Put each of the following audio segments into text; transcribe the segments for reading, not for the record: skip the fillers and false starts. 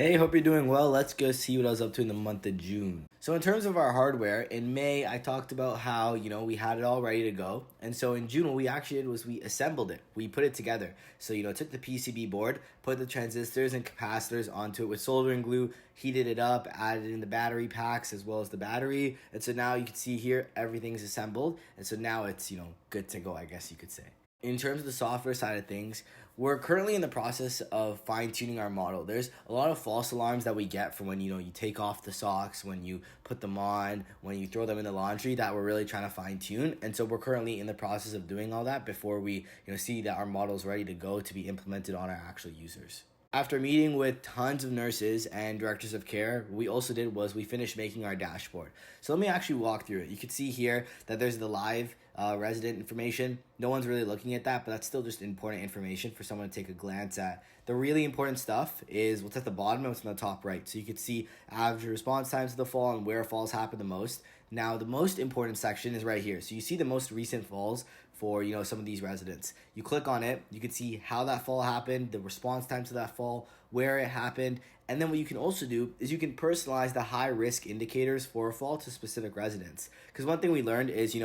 Hey, hope you're doing well. Let's go see what I was up to in the month of June. So in terms of our hardware, in May, I talked about how, we had it all ready to go. And so in June, what we actually did was we assembled it. We put it together. So, took the PCB board, put the transistors and capacitors onto it with soldering glue, heated it up, added in the battery packs as well as the battery. And so now you can see here, everything's assembled. And so now it's, good to go, I guess you could say. In terms of the software side of things, we're currently in the process of fine-tuning our model. There's a lot of false alarms that we get from when you take off the socks, when you put them on, when you throw them in the laundry, that we're really trying to fine-tune. And so we're currently in the process of doing all that before we see that our model is ready to go to be implemented on our actual users. After meeting with tons of nurses and directors of care, what we also did was we finished making our dashboard. So let me actually walk through it. You can see here that there's the live resident information. No one's really looking at that, but that's still just important information for someone to take a glance at. The really important stuff is what's at the bottom and what's on the top right. So you can see average response times to the fall and where falls happen the most. Now, the most important section is right here. So you see the most recent falls for, some of these residents. You click on it, you can see how that fall happened, the response time to that fall, where it happened. And then what you can also do is you can personalize the high risk indicators for a fall to specific residents. Because one thing we learned is,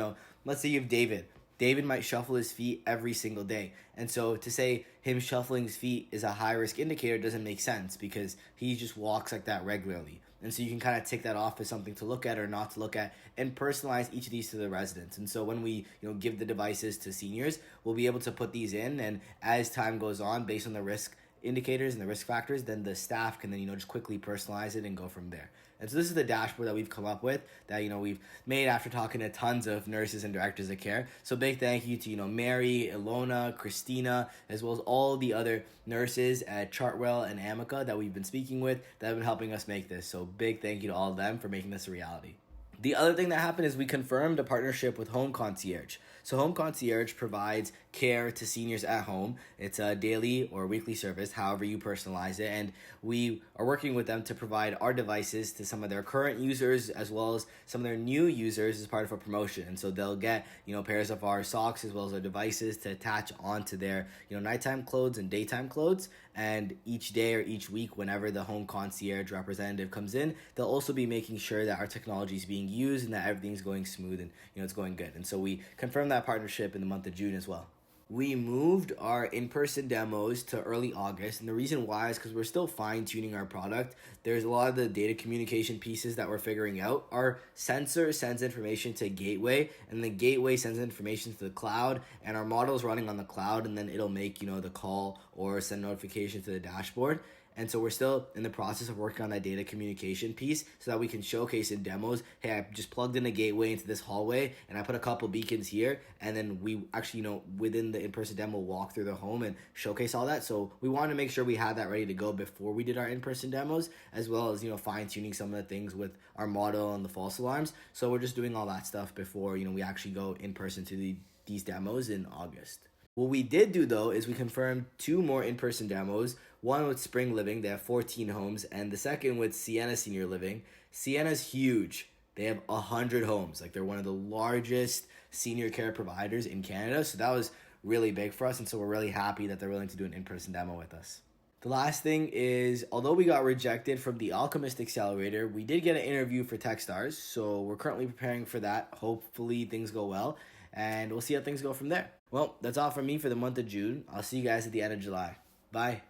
let's say you have David. David might shuffle his feet every single day. And so to say him shuffling his feet is a high risk indicator doesn't make sense because he just walks like that regularly. And so you can kind of tick that off as something to look at or not to look at and personalize each of these to the residents. And so when we give the devices to seniors, we'll be able to put these in. And as time goes on, based on the risk indicators and the risk factors, then the staff can then just quickly personalize it and go from there. And so this is the dashboard that we've come up with that we've made after talking to tons of nurses and directors of care. So big thank you to Mary, Ilona, Christina, as well as all the other nurses at Chartwell and Amica that we've been speaking with that have been helping us make this. So big thank you to all of them for making this a reality. The other thing that happened is we confirmed a partnership with Home Concierge. So Home Concierge provides care to seniors at home. It's a daily or weekly service, however you personalize it. And we are working with them to provide our devices to some of their current users as well as some of their new users as part of a promotion. And so they'll get, pairs of our socks as well as our devices to attach onto their, nighttime clothes and daytime clothes. And each day or each week, whenever the Home Concierge representative comes in, they'll also be making sure that our technology is being used and that everything's going smooth and it's going good. And so we confirmed that partnership in the month of June as well. We moved our in-person demos to early August, and the reason why is because we're still fine-tuning our product. There's a lot of the data communication pieces that we're figuring out. Our sensor sends information to a gateway, and the gateway sends information to the cloud, and our model is running on the cloud, and then it'll make, the call or send notification to the dashboard. And so we're still in the process of working on that data communication piece so that we can showcase in demos, hey, I just plugged in a gateway into this hallway and I put a couple beacons here. And then we actually, within the in-person demo, walk through the home and showcase all that. So we wanted to make sure we had that ready to go before we did our in-person demos, as well as, fine-tuning some of the things with our model and the false alarms. So we're just doing all that stuff before, we actually go in person to these demos in August. What we did do, though, is we confirmed 2 more in-person demos, one with Spring Living, they have 14 homes, and the second with Sienna Senior Living. Sienna's huge. They have 100 homes. They're one of the largest senior care providers in Canada, so that was really big for us, and so we're really happy that they're willing to do an in-person demo with us. The last thing is, although we got rejected from the Alchemist Accelerator, we did get an interview for Techstars, so we're currently preparing for that. Hopefully things go well, and we'll see how things go from there. Well, that's all from me for the month of June. I'll see you guys at the end of July. Bye.